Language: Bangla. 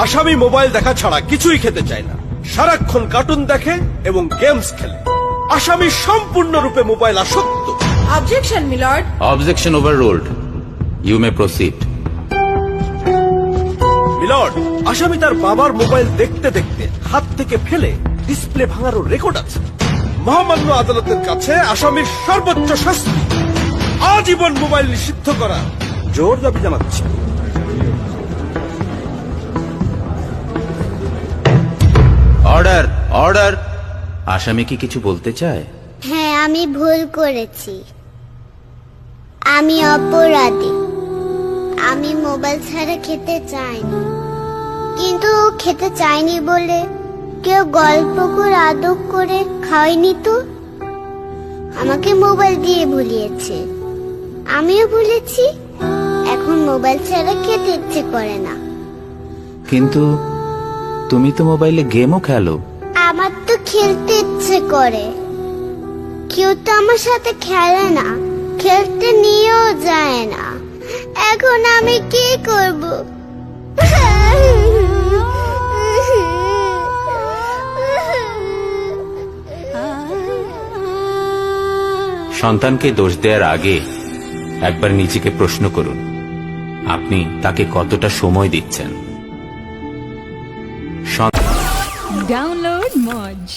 আসামি মোবাইল দেখা ছাড়া কিছুই খেতে চায় না, সারাক্ষণ কার্টুন দেখে এবং গেমস খেলে। আসামি সম্পূর্ণরূপে মোবাইল আসক্ত। Objection, my lord. Objection overruled. You may proceed. Milord, আসামি তার বাবার মোবাইল দেখতে দেখতে হাত থেকে ফেলে ডিসপ্লে ভাঙারও রেকর্ড আছে। মহামান্য আদালতের কাছে আসামির সর্বোচ্চ শাস্তি আজীবন মোবাইল নিষিদ্ধ করা জোর দাবি জানাচ্ছে। Order, order. আসামি কি কিছু বলতে চায়? হ্যাঁ, আমি ভুল করেছি। আমি অপরাধী। আমি মোবাইল ছাড়া খেতে চাইনি, কিন্তু খেতে চাইনি বলে কেউ গল্প করে আদর করে খাওয়াইনি তো। আমাকে মোবাইল দিয়ে ভুলিয়েছে, আমিও ভুলেছি। এখন মোবাইল ছাড়া খেতে ইচ্ছে করে না। কিন্তু তুমি তো মোবাইলে গেমও খেলো। আমার তো খেলতে ইচ্ছে করে, কেউ তো আমার সাথে খেলে না, খেলতে নিয়েও যায় না। এখন আমি কি করব? সন্তানকে দোষ দেওয়ার আগে একবার নিজেকে প্রশ্ন করুন, আপনি তাকে কতটা সময় দিচ্ছেন। Download Moj.